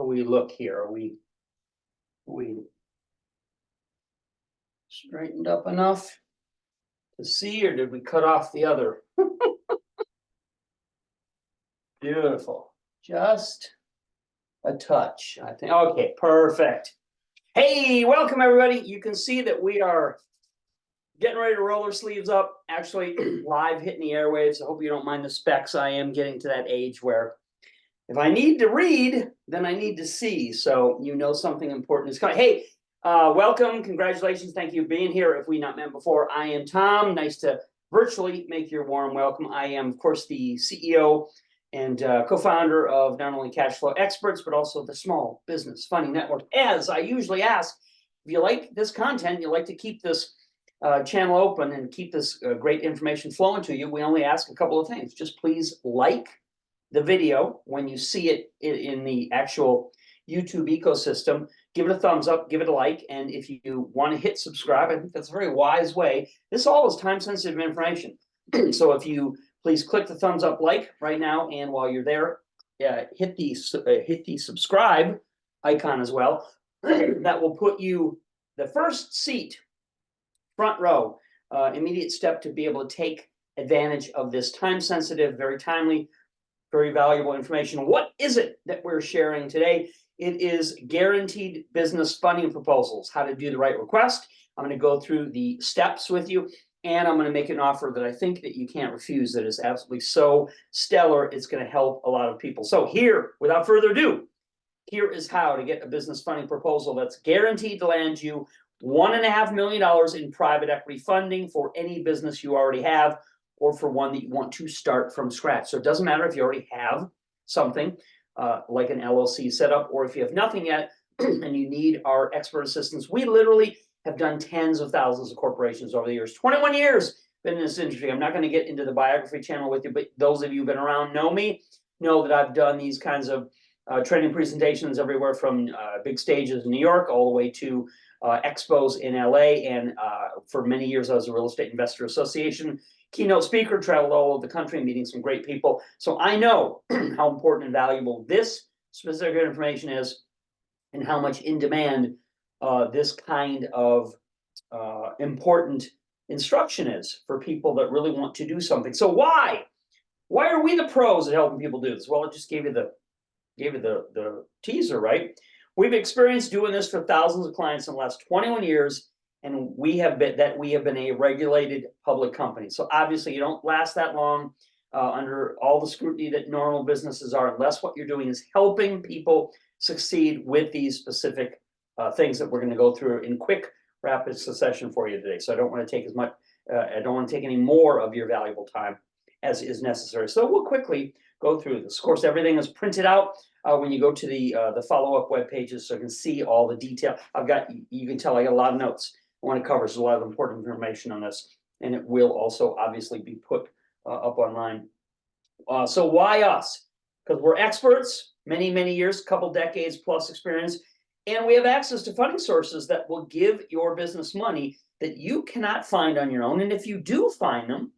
we look here? Are we straightened up enough to see, or did we cut off the other? Beautiful. Just a touch, I think. Okay, perfect. Hey, welcome everybody. You can see that we are getting ready to roll our sleeves up, actually live hitting the airwaves. I hope you don't mind the specs. I am getting to that age where if I need to read, then I need to see. So you know something important is coming. Hey, welcome. Congratulations. Thank you for being here. If we not met before, I am Tom. Nice to virtually make your warm welcome. I am, of course, the CEO and co-founder of not only Cash Flow Experts, but also the Small Business Funding Network. As I usually ask, if you like this content, you like to keep this channel open and keep this great information flowing to you, we only ask a couple of things. Just please like the video when you see it in the actual YouTube ecosystem. Give it a thumbs up, give it a like, and if you want to hit subscribe, I think that's a very wise way. This all is time-sensitive information. So if you please click the thumbs up, like right now, and while you're there, hit the subscribe icon as well. That will put you the first seat, front row, immediate step to be able to take advantage of this time-sensitive, very timely, very valuable information. What is it that we're sharing today? It is guaranteed business funding proposals, how to do the right request. I'm going to go through the steps with you, and I'm going to make an offer that I think that you can't refuse, that is absolutely so stellar, it's going to help a lot of people. So here, without further ado, here is how to get a business funding proposal that's guaranteed to land you $1.5 million in private equity funding for any business you already have, or for one that you want to start from scratch. So it doesn't matter if you already have something like an LLC set up, or if you have nothing yet and you need our expert assistance. We literally have done tens of thousands of corporations over the years. 21 years been in this industry. I'm not going to get into the biography channel with you, but those of you who've been around know me, know that I've done these kinds of training presentations everywhere from big stages in New York all the way to expos in LA. And for many years, I was a Real Estate Investor Association keynote speaker, traveled all over the country, meeting some great people. So I know how important and valuable this specific information is, and how much in demand this kind of important instruction is for people that really want to do something. So why are we the pros at helping people do this? Well, I just gave you the teaser, right? We've experienced doing this for thousands of clients in the last 21 years. And we have been a regulated public company. So obviously you don't last that long under all the scrutiny that normal businesses are, unless what you're doing is helping people succeed with these specific things that we're going to go through in quick, rapid succession for you today. So I don't want to take I don't want to take any more of your valuable time as is necessary. So we'll quickly go through this. Of course, everything is printed out when you go to the follow-up web pages, so you can see all the detail. You can tell I got a lot of notes. I want to cover a lot of important information on this, and it will also obviously be put up online. So why us? Because we're experts, many years, couple decades plus experience, and we have access to funding sources that will give your business money that you cannot find on your own. And if you do find them,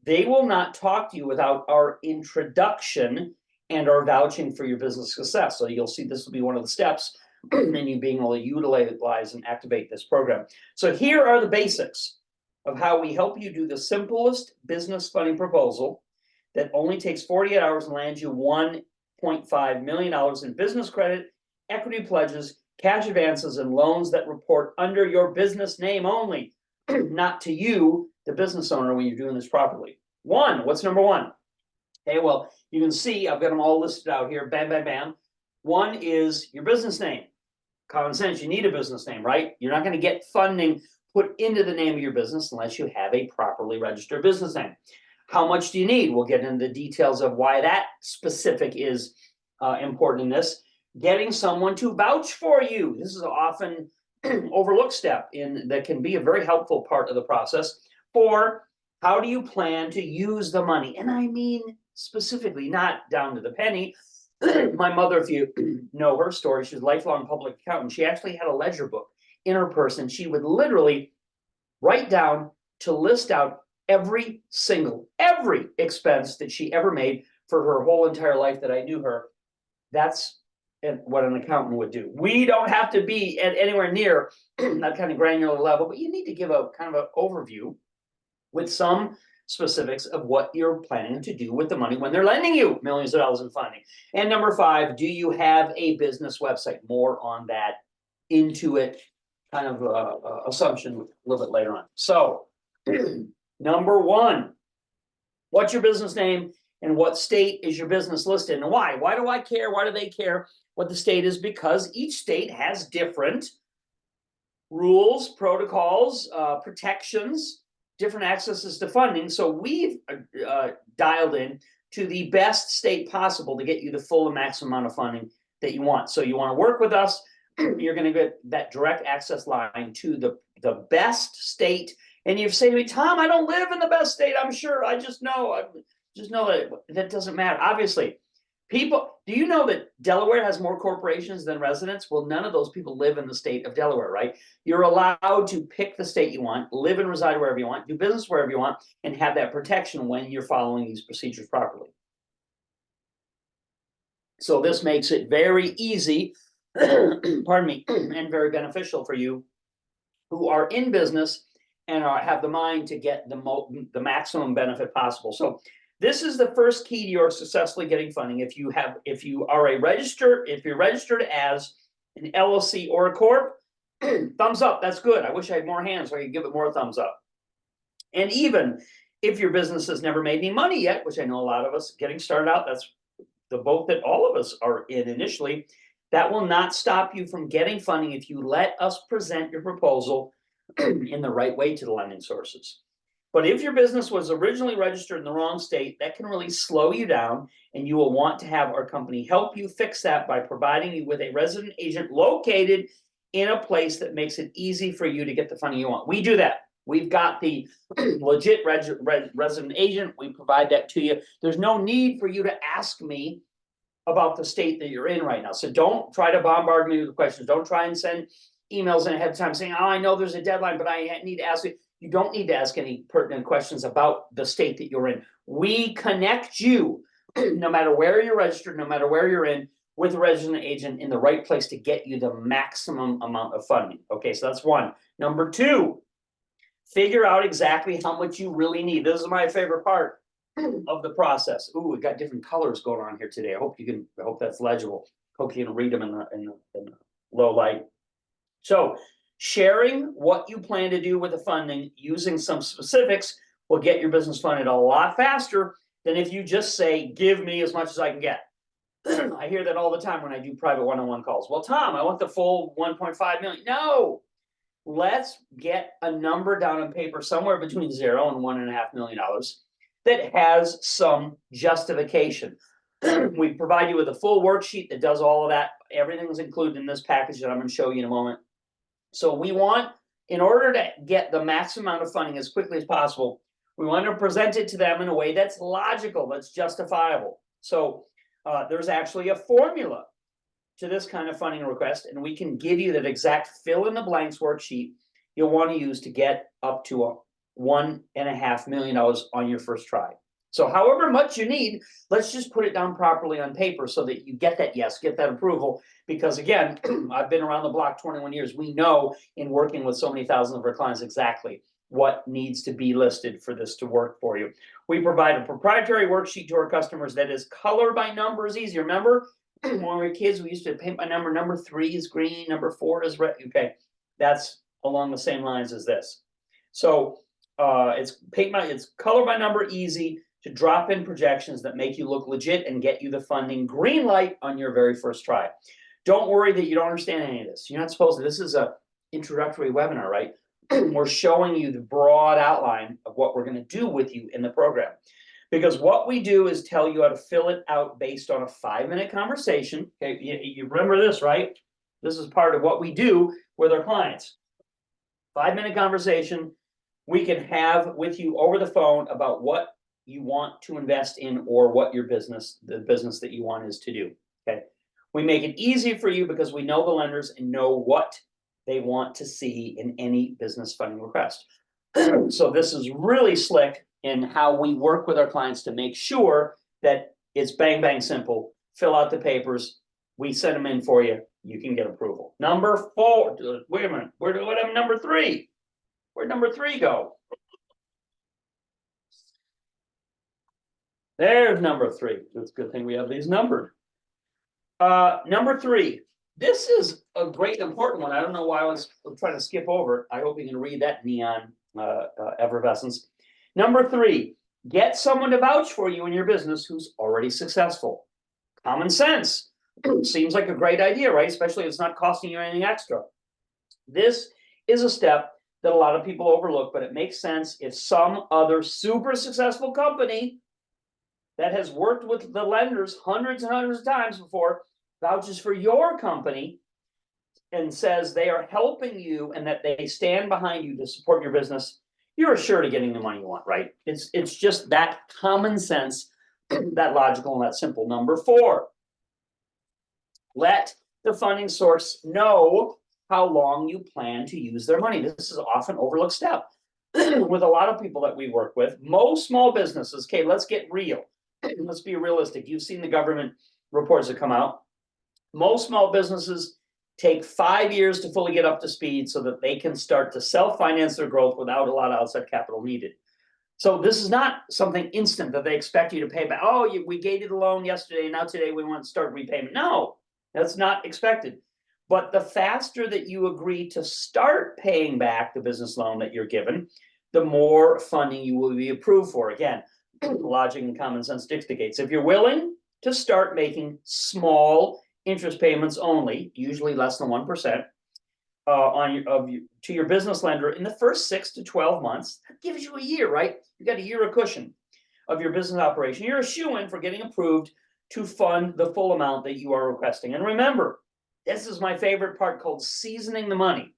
they will not talk to you without our introduction and our vouching for your business success. So you'll see this will be one of the steps and you being able to utilize and activate this program. So here are the basics of how we help you do the simplest business funding proposal that only takes 48 hours and lands you $1.5 million in business credit, equity pledges, cash advances, and loans that report under your business name only, not to you, the business owner, when you're doing this properly. What's number one? Okay, well, you can see I've got them all listed out here. Bam, bam, bam. One is your business name. Common sense, you need a business name, right? You're not going to get funding put into the name of your business unless you have a properly registered business name. How much do you need? We'll get into the details of why that specific is important in this. Getting someone to vouch for you. This is an often overlooked step that can be a very helpful part of the process. For how do you plan to use the money? And I mean specifically, not down to the penny. My mother, if you know her story, she's a lifelong public accountant. She actually had a ledger book in her purse, and she would literally write down to list out every expense that she ever made for her whole entire life that I knew her. That's what an accountant would do. We don't have to be at anywhere near that kind of granular level, but you need to give a kind of an overview with some specifics of what you're planning to do with the money when they're lending you millions of dollars in funding. And number 5, do you have a business website? More on that Intuit kind of assumption a little bit later on. So number 1, what's your business name and what state is your business listed in? And why? Why do I care? Why do they care what the state is? Because each state has different rules, protocols, protections, different accesses to funding. So we've dialed in to the best state possible to get you the full and maximum amount of funding that you want. So you want to work with us, you're going to get that direct access line to the best state. And you've said to me, Tom, I don't live in the best state. I'm sure. I just know that doesn't matter. Obviously, people, do you know that Delaware has more corporations than residents? Well, none of those people live in the state of Delaware, right? You're allowed to pick the state you want, live and reside wherever you want, do business wherever you want, and have that protection when you're following these procedures properly. So this makes it very easy, pardon me, and very beneficial for you who are in business and have the mind to get the maximum benefit possible. So this is the first key to your successfully getting funding. If you're registered as an LLC or a corp, thumbs up, that's good. I wish I had more hands so I could give it more thumbs up. And even if your business has never made any money yet, which I know a lot of us getting started out, that's the boat that all of us are in initially, that will not stop you from getting funding if you let us present your proposal in the right way to the lending sources. But if your business was originally registered in the wrong state, that can really slow you down, and you will want to have our company help you fix that by providing you with a resident agent located in a place that makes it easy for you to get the funding you want. We do that. We've got the legit resident agent. We provide that to you. There's no need for you to ask me about the state that you're in right now. So don't try to bombard me with questions. Don't try and send emails in ahead of time saying, oh, I know there's a deadline, but I need to ask you. You don't need to ask any pertinent questions about the state that you're in. We connect you, no matter where you're registered, no matter where you're in, with a resident agent in the right place to get you the maximum amount of funding. Okay, so that's 1. Number 2, figure out exactly how much you really need. This is my favorite part of the process. Ooh, we've got different colors going on here today. I hope that's legible. Hope you can read them in the low light. So sharing what you plan to do with the funding using some specifics will get your business funded a lot faster than if you just say, give me as much as I can get. I hear that all the time when I do private one-on-one calls. Well, Tom, I want the full 1.5 million. No, let's get a number down on paper somewhere between $0 and $1.5 million that has some justification. We provide you with a full worksheet that does all of that. Everything's included in this package that I'm going to show you in a moment. So we want, in order to get the maximum amount of funding as quickly as possible, we want to present it to them in a way that's logical, that's justifiable. So there's actually a formula to this kind of funding request, and we can give you that exact fill-in-the-blanks worksheet you'll want to use to get up to $1.5 million on your first try. So however much you need, let's just put it down properly on paper so that you get that yes, get that approval. Because again, I've been around the block 21 years. We know in working with so many thousands of our clients exactly what needs to be listed for this to work for you. We provide a proprietary worksheet to our customers that is color by numbers easy. Remember when we were kids, we used to paint by number. Number 3 is green, number 4 is red. Okay, that's along the same lines as this. So it's color by number easy to drop in projections that make you look legit and get you the funding green light on your very first try. Don't worry that you don't understand any of this. You're not supposed to. This is a introductory webinar, right? We're showing you the broad outline of what we're going to do with you in the program. Because what we do is tell you how to fill it out based on a 5-minute conversation. Okay, you remember this, right? This is part of what we do with our clients. 5-minute conversation we can have with you over the phone about what you want to invest in or what your business, the business that you want is to do. Okay, we make it easy for you because we know the lenders and know what they want to see in any business funding request. So this is really slick in how we work with our clients to make sure that it's bang, bang simple. Fill out the papers, we send them in for you. You can get approval. Number 4, wait a minute, what am number 3? Where'd number 3 go? There's number 3. It's a good thing we have these numbered. Number 3. This is a great important one. I don't know why I was trying to skip over it. I hope you can read that neon effervescence. Number 3, get someone to vouch for you in your business who's already successful. Common sense. Seems like a great idea, right? Especially if it's not costing you anything extra. This is a step that a lot of people overlook, but it makes sense if some other super successful company that has worked with the lenders hundreds and hundreds of times before vouches for your company and says they are helping you and that they stand behind you to support your business, you're assured of getting the money you want, right? It's just that common sense, that logical and that simple. Number 4, let the funding source know how long you plan to use their money. This is an often overlooked step with a lot of people that we work with. Most small businesses, okay, let's get real. Let's be realistic. You've seen the government reports that come out. Most small businesses take 5 years to fully get up to speed so that they can start to self-finance their growth without a lot of outside capital needed. So this is not something instant that they expect you to pay back. Oh, we gave you the loan yesterday, and now today we want to start repayment. No, that's not expected. But the faster that you agree to start paying back the business loan that you're given, the more funding you will be approved for. Again, logic and common sense dictates. If you're willing to start making small interest payments only, usually less than 1%, to your business lender in the first 6 to 12 months, that gives you a year, right? You got a year of cushion of your business operation. You're a shoo-in for getting approved to fund the full amount that you are requesting. And remember, this is my favorite part called seasoning the money.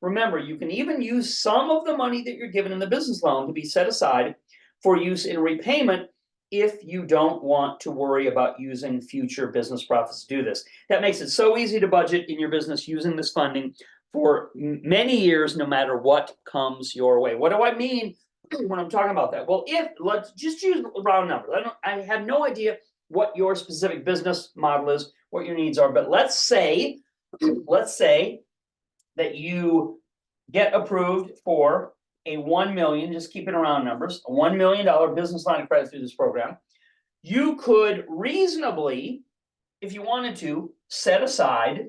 Remember, you can even use some of the money that you're given in the business loan to be set aside for use in repayment if you don't want to worry about using future business profits to do this. That makes it so easy to budget in your business using this funding for many years, no matter what comes your way. What do I mean when I'm talking about that? Well, let's just use round numbers. I have no idea what your specific business model is, what your needs are, but let's say that you get approved for a $1 million, just keeping around numbers, a $1 million business line of credit through this program. You could reasonably, if you wanted to, set aside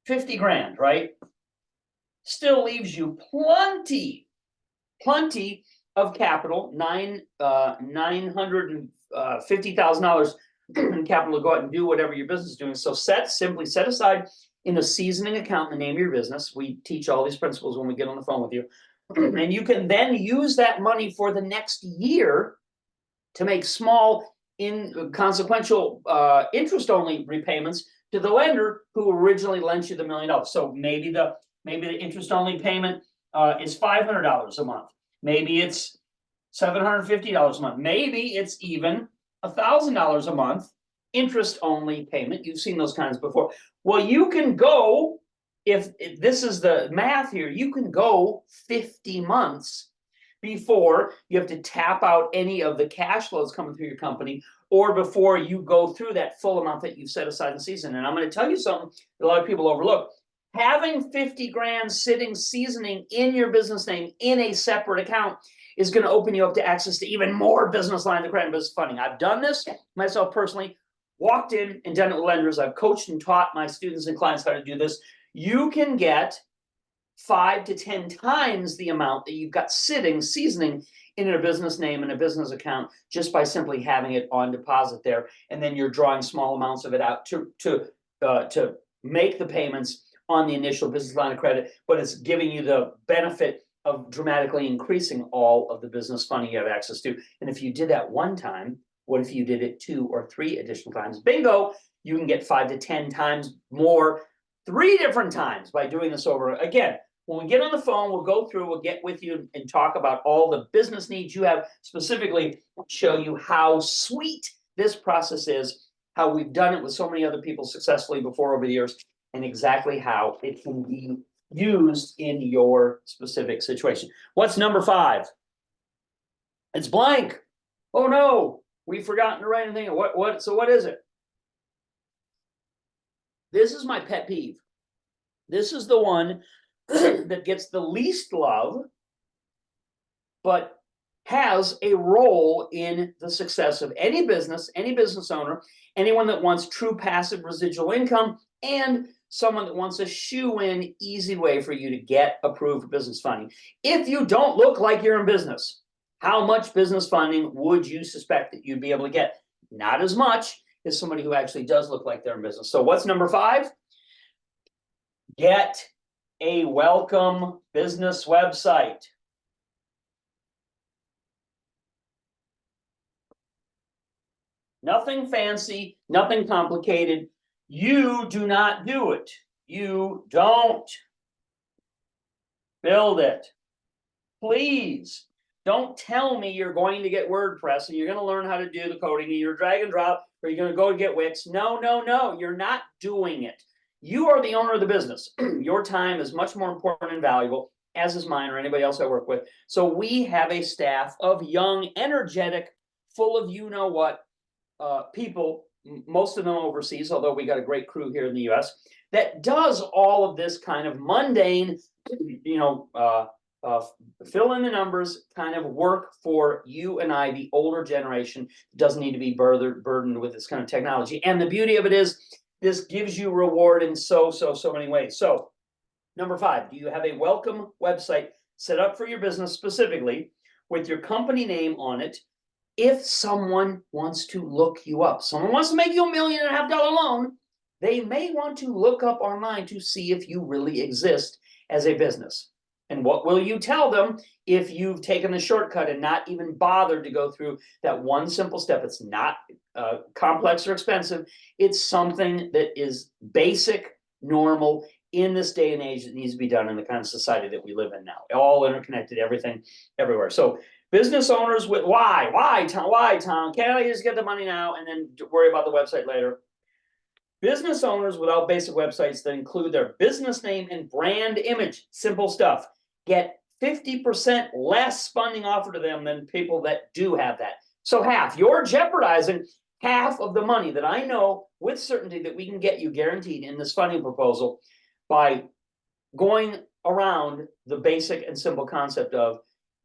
50 grand, right? Still leaves you plenty of capital, $950,000 in capital to go out and do whatever your business is doing. So simply set aside in a seasoning account the name of your business. We teach all these principles when we get on the phone with you. And you can then use that money for the next year to make small, inconsequential interest-only repayments to the lender who originally lent you the $1 million. So maybe the interest-only payment is $500 a month. Maybe it's $750 a month. Maybe it's even $1,000 a month interest-only payment. You've seen those kinds before. Well, you can go, if this is the math here, you can go 50 months before you have to tap out any of the cash flows coming through your company, or before you go through that full amount that you've set aside in season. And I'm going to tell you something that a lot of people overlook. Having 50 grand sitting seasoning in your business name in a separate account is going to open you up to access to even more business lines of credit and business funding. I've done this myself personally, walked in and done it with lenders. I've coached and taught my students and clients how to do this. You can get 5 to 10 times the amount that you've got sitting, seasoning in a business name and a business account just by simply having it on deposit there. And then you're drawing small amounts of it out to make the payments on the initial business line of credit, but it's giving you the benefit of dramatically increasing all of the business funding you have access to. And if you did that one time, what if you did it 2 or 3 additional times? Bingo, you can get 5 to 10 times more 3 different times by doing this over. Again, when we get on the phone, we'll go through, we'll get with you and talk about all the business needs you have, specifically show you how sweet this process is, how we've done it with so many other people successfully before over the years, and exactly how it can be used in your specific situation. What's number 5? It's blank. Oh no, we've forgotten to write anything. So what is it? This is my pet peeve. This is the one that gets the least love, but has a role in the success of any business owner, anyone that wants true passive residual income, and someone that wants a shoe-in easy way for you to get approved for business funding. If you don't look like you're in business, how much business funding would you suspect that you'd be able to get? Not as much as somebody who actually does look like they're in business. So what's number 5? Get a welcome business website. Nothing fancy, nothing complicated. You do not do it. You don't build it. Please don't tell me you're going to get WordPress and you're going to learn how to do the coding and you're drag and drop, or you're going to go to get Wix. No, no, no, you're not doing it. You are the owner of the business. Your time is much more important and valuable, as is mine or anybody else I work with. So we have a staff of young, energetic, full of you-know-what people, most of them overseas, although we got a great crew here in the US, that does all of this kind of mundane, fill in the numbers kind of work for you and I, the older generation. Doesn't need to be burdened with this kind of technology. And the beauty of it is this gives you reward in so many ways. So number 5, do you have a welcome website set up for your business specifically with your company name on it? If someone wants to look you up, someone wants to make you $1.5 million loan, they may want to look up online to see if you really exist as a business. And what will you tell them if you've taken the shortcut and not even bothered to go through that one simple step? It's not complex or expensive. It's something that is basic, normal in this day and age that needs to be done in the kind of society that we live in now. All interconnected, everything, everywhere. So business owners with why, Tom? Can't I just get the money now and then worry about the website later? Business owners without basic websites that include their business name and brand image, simple stuff, get 50% less funding offered to them than people that do have that. So half. You're jeopardizing half of the money that I know with certainty that we can get you guaranteed in this funding proposal by going around the basic and simple concept of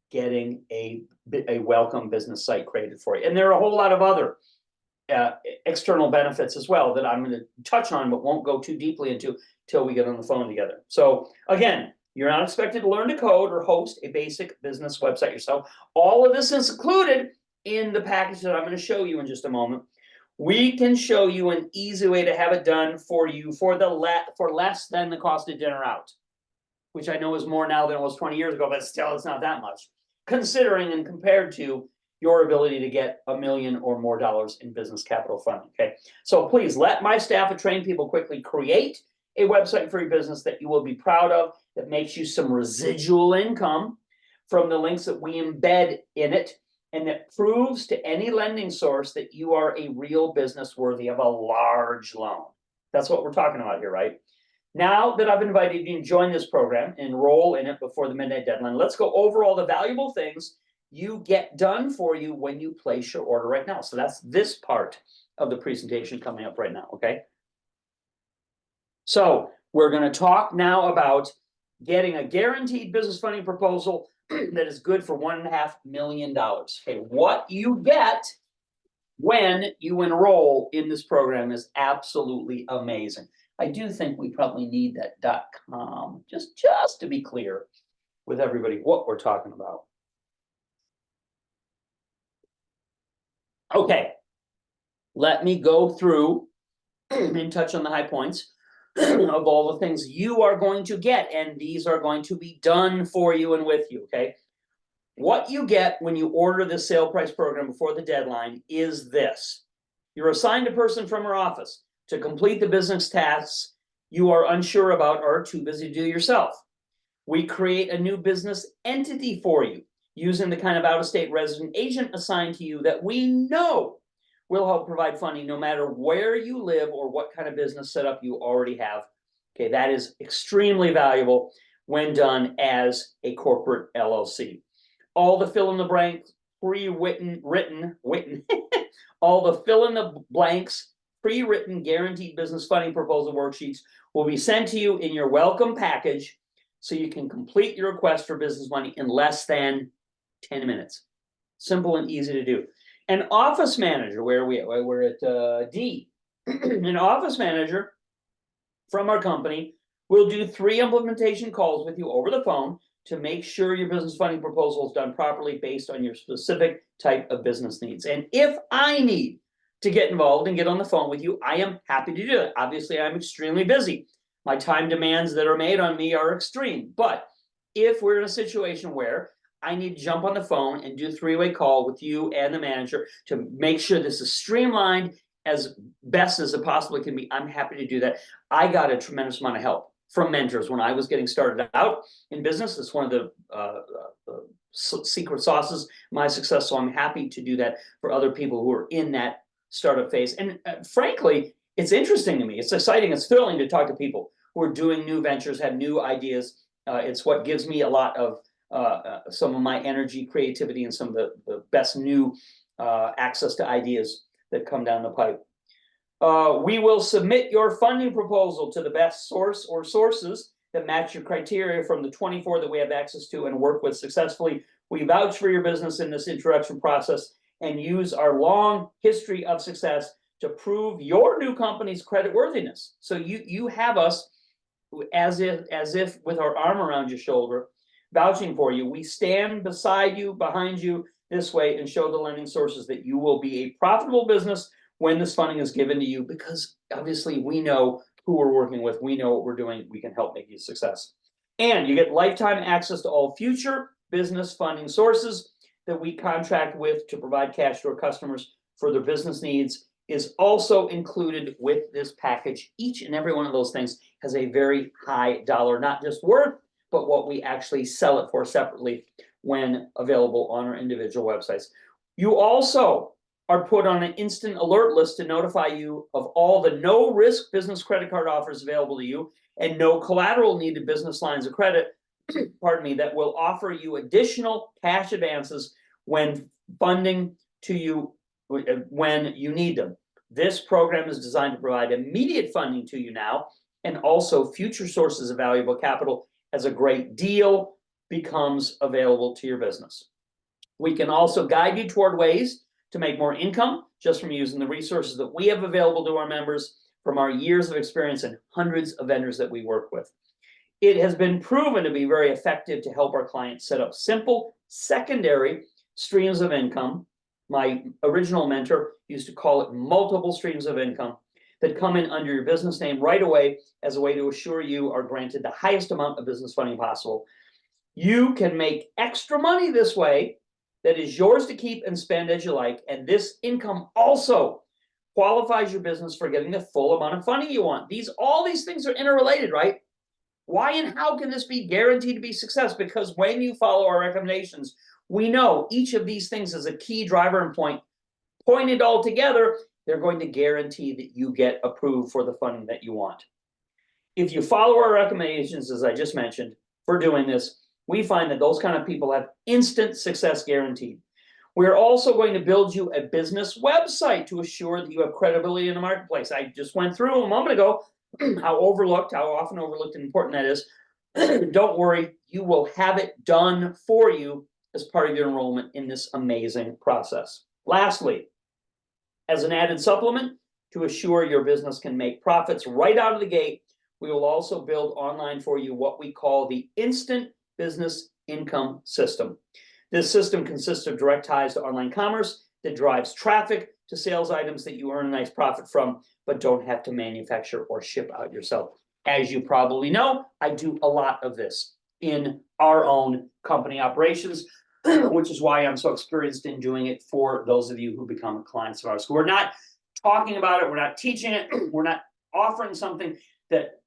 getting a welcome business site created for you. And there are a whole lot of other external benefits as well that I'm going to touch on, but won't go too deeply into till we get on the phone together. So again, you're not expected to learn to code or host a basic business website yourself. All of this is included in the package that I'm going to show you in just a moment. We can show you an easy way to have it done for you for less than the cost of dinner out, which I know is more now than it was 20 years ago, but still it's not that much, considering and compared to your ability to get $1 million or more in business capital funding. Okay, so please let my staff of trained people quickly create a website for your business that you will be proud of, that makes you some residual income from the links that we embed in it, and that proves to any lending source that you are a real business worthy of a large loan. That's what we're talking about here, right? Now that I've invited you to join this program, enroll in it before the midnight deadline, let's go over all the valuable things you get done for you when you place your order right now. So that's this part of the presentation coming up right now, okay? So we're going to talk now about getting a guaranteed business funding proposal that is good for $1.5 million. Okay, what you get when you enroll in this program is absolutely amazing. I do think we probably need that .com just to be clear with everybody what we're talking about. Okay, let me go through and touch on the high points of all the things you are going to get, and these are going to be done for you and with you, okay? What you get when you order the sale price program before the deadline is this. You're assigned a person from our office to complete the business tasks you are unsure about or are too busy to do yourself. We create a new business entity for you using the kind of out-of-state resident agent assigned to you that we know will help provide funding no matter where you live or what kind of business setup you already have. Okay, that is extremely valuable when done as a corporate LLC. All the fill-in-the-blanks, pre-written, all the fill-in-the-blanks, pre-written guaranteed business funding proposal worksheets will be sent to you in your welcome package so you can complete your request for business money in less than 10 minutes. Simple and easy to do. An office manager, we're at D. An office manager from our company will do 3 implementation calls with you over the phone to make sure your business funding proposal is done properly based on your specific type of business needs. And if I need to get involved and get on the phone with you, I am happy to do it. Obviously, I'm extremely busy. My time demands that are made on me are extreme. But if we're in a situation where I need to jump on the phone and do a 3-way call with you and the manager to make sure this is streamlined as best as it possibly can be, I'm happy to do that. I got a tremendous amount of help from mentors when I was getting started out in business. It's one of the secret sauces of my success. So I'm happy to do that for other people who are in that startup phase. And frankly, it's interesting to me. It's exciting. It's thrilling to talk to people who are doing new ventures, have new ideas. It's what gives me a lot of some of my energy, creativity, and some of the best new access to ideas that come down the pipe. We will submit your funding proposal to the best source or sources that match your criteria from the 24 that we have access to and work with successfully. We vouch for your business in this introduction process and use our long history of success to prove your new company's creditworthiness. So you have us as if with our arm around your shoulder, vouching for you. We stand beside you, behind you this way, and show the lending sources that you will be a profitable business when this funding is given to you, because obviously we know who we're working with, we know what we're doing, we can help make you a success. And you get lifetime access to all future business funding sources that we contract with to provide cash to our customers for their business needs is also included with this package. Each and every one of those things has a very high dollar, not just worth, but what we actually sell it for separately when available on our individual websites. You also are put on an instant alert list to notify you of all the no-risk business credit card offers available to you and no collateral needed business lines of credit, pardon me, that will offer you additional cash advances when funding to you when you need them. This program is designed to provide immediate funding to you now and also future sources of valuable capital as a great deal becomes available to your business. We can also guide you toward ways to make more income just from using the resources that we have available to our members from our years of experience and hundreds of vendors that we work with. It has been proven to be very effective to help our clients set up simple secondary streams of income. My original mentor used to call it multiple streams of income that come in under your business name right away as a way to assure you are granted the highest amount of business funding possible. You can make extra money this way that is yours to keep and spend as you like, and this income also qualifies your business for getting the full amount of funding you want. All these things are interrelated, right? Why and how can this be guaranteed to be success? Because when you follow our recommendations, we know each of these things is a key driver and point. Pointed all together, they're going to guarantee that you get approved for the funding that you want. If you follow our recommendations, as I just mentioned, for doing this, we find that those kind of people have instant success guaranteed. We're also going to build you a business website to assure that you have credibility in the marketplace. I just went through a moment ago how often overlooked and important that is. Don't worry, you will have it done for you as part of your enrollment in this amazing process. Lastly, as an added supplement to assure your business can make profits right out of the gate, we will also build online for you what we call the Instant Business Income System. This system consists of direct ties to online commerce that drives traffic to sales items that you earn a nice profit from, but don't have to manufacture or ship out yourself. As you probably know, I do a lot of this in our own company operations, which is why I'm so experienced in doing it for those of you who become clients of ours. We're not talking about it, we're not teaching it, we're not offering something that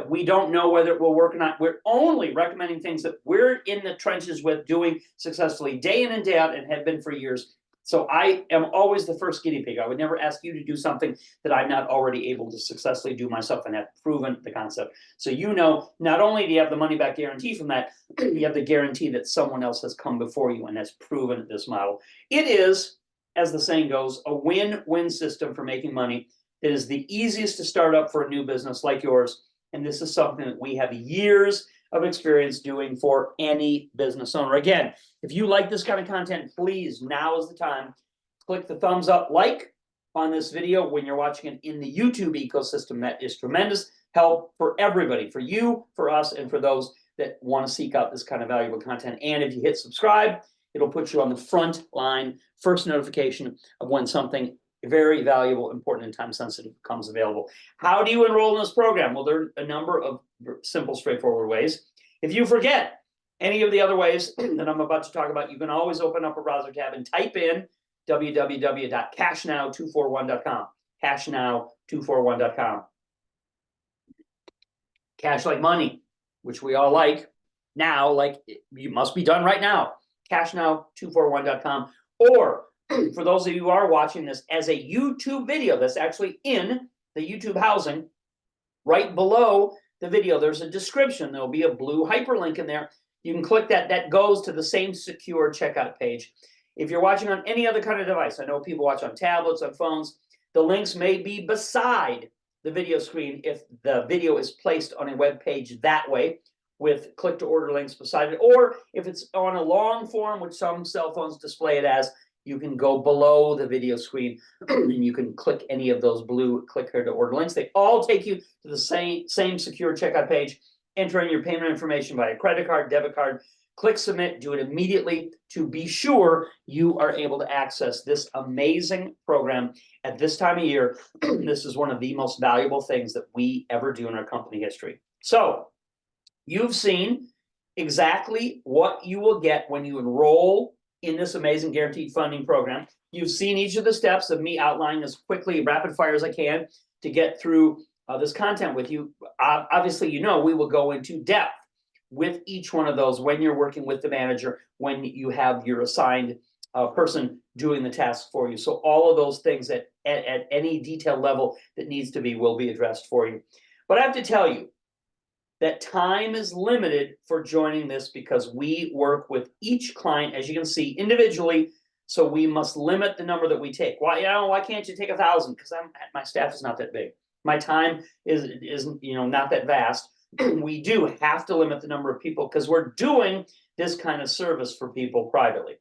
we don't know whether it will work or not. We're only recommending things that we're in the trenches with doing successfully day in and day out and have been for years. So I am always the first guinea pig. I would never ask you to do something that I'm not already able to successfully do myself and have proven the concept. So you know, not only do you have the money back guarantee from that, you have the guarantee that someone else has come before you and has proven this model. It is, as the saying goes, a win-win system for making money that is the easiest to start up for a new business like yours. And this is something that we have years of experience doing for any business owner. Again, if you like this kind of content, please, now is the time. Click the thumbs up, like on this video when you're watching it in the YouTube ecosystem. That is tremendous help for everybody, for you, for us, and for those that want to seek out this kind of valuable content. And if you hit subscribe, it'll put you on the front line, first notification of when something very valuable, important, and time-sensitive becomes available. How do you enroll in this program? Well, there are a number of simple, straightforward ways. If you forget any of the other ways that I'm about to talk about, you can always open up a browser tab and type in www.cashnow241.com. Cashnow241.com. Cash like money, which we all like now, like you must be done right now. Cashnow241.com. Or for those of you who are watching this as a YouTube video that's actually in the YouTube housing, right below the video, there's a description. There'll be a blue hyperlink in there. You can click that. That goes to the same secure checkout page. If you're watching on any other kind of device, I know people watch on tablets, on phones, the links may be beside the video screen if the video is placed on a web page that way with click to order links beside it. Or if it's on a long form, which some cell phones display it as, you can go below the video screen and you can click any of those blue click here to order links. They all take you to the same secure checkout page. Enter in your payment information via credit card, debit card, click submit, do it immediately to be sure you are able to access this amazing program at this time of year. This is one of the most valuable things that we ever do in our company history. So you've seen exactly what you will get when you enroll in this amazing guaranteed funding program. You've seen each of the steps of me outlining as quickly, rapid fire as I can to get through this content with you. Obviously, you know, we will go into depth with each one of those when you're working with the manager, when you have your assigned person doing the task for you. So all of those things at any detail level that needs to be will be addressed for you. But I have to tell you that time is limited for joining this because we work with each client, as you can see, individually. So we must limit the number that we take. Why, why can't you take 1,000? Because my staff is not that big. My time is not that vast. We do have to limit the number of people because we're doing this kind of service for people privately.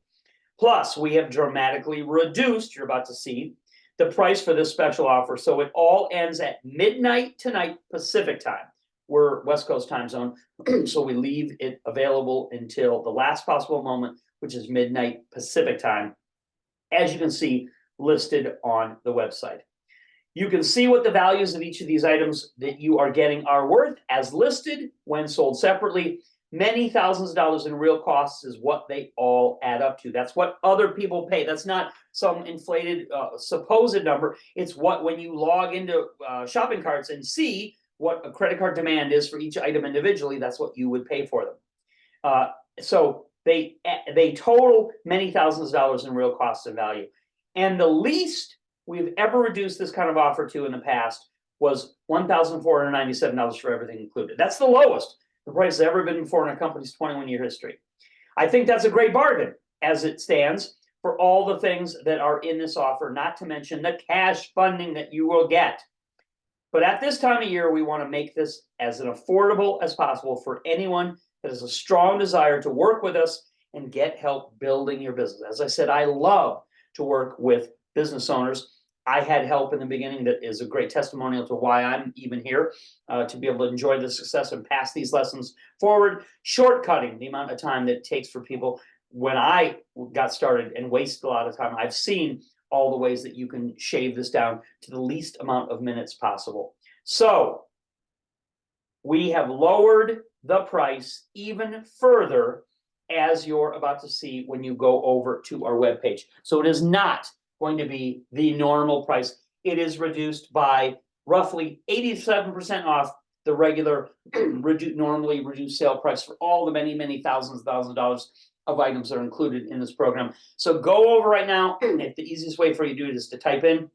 Plus, we have dramatically reduced, you're about to see, the price for this special offer. So it all ends at midnight tonight Pacific time. We're West Coast time zone, so we leave it available until the last possible moment, which is midnight Pacific time, as you can see listed on the website. You can see what the values of each of these items that you are getting are worth as listed when sold separately. Many thousands of dollars in real costs is what they all add up to. That's what other people pay. That's not some inflated supposed number. It's what, when you log into shopping carts and see what a credit card demand is for each item individually, that's what you would pay for them. So they total many thousands of dollars in real costs and value. And the least we've ever reduced this kind of offer to in the past was $1,497 for everything included. That's the lowest the price has ever been before in our company's 21-year history. I think that's a great bargain as it stands for all the things that are in this offer, not to mention the cash funding that you will get. But at this time of year, we want to make this as affordable as possible for anyone that has a strong desire to work with us and get help building your business. As I said, I love to work with business owners. I had help in the beginning that is a great testimonial to why I'm even here, to be able to enjoy the success and pass these lessons forward, shortcutting the amount of time that it takes for people. When I got started and wasted a lot of time, I've seen all the ways that you can shave this down to the least amount of minutes possible. So we have lowered the price even further, as you're about to see when you go over to our webpage. So it is not going to be the normal price. It is reduced by roughly 87% off the regular normally reduced sale price for all the many thousands of dollars of items that are included in this program. So go over right now. The easiest way for you to do it is to type in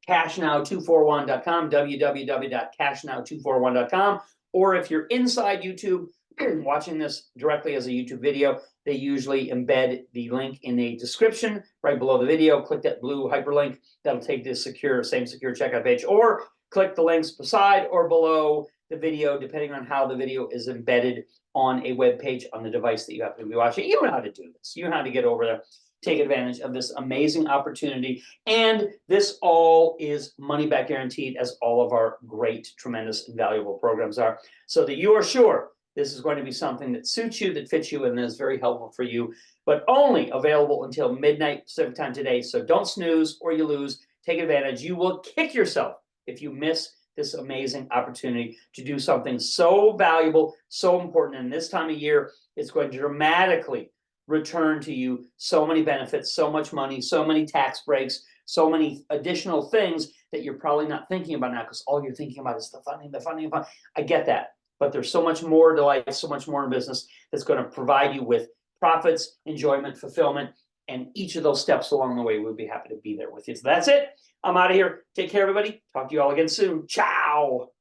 cashnow241.com, www.cashnow241.com, or if you're inside YouTube, watching this directly as a YouTube video, they usually embed the link in a description right below the video. Click that blue hyperlink. That'll take this same secure checkout page, or click the links beside or below the video, depending on how the video is embedded on a web page on the device that you happen to be watching. You know how to do this. You know how to get over there, take advantage of this amazing opportunity. And this all is money back guaranteed, as all of our great, tremendous, and valuable programs are, so that you are sure this is going to be something that suits you, that fits you, and is very helpful for you, but only available until midnight Pacific time today. So don't snooze or you lose. Take advantage. You will kick yourself if you miss this amazing opportunity to do something so valuable, so important. And this time of year, it's going to dramatically return to you so many benefits, so much money, so many tax breaks, so many additional things that you're probably not thinking about now, because all you're thinking about is the funding, the funding, the funding. I get that. But there's so much more to life, so much more in business that's going to provide you with profits, enjoyment, fulfillment, and each of those steps along the way, we'll be happy to be there with you. So that's it. I'm out of here. Take care, everybody. Talk to you all again soon. Ciao.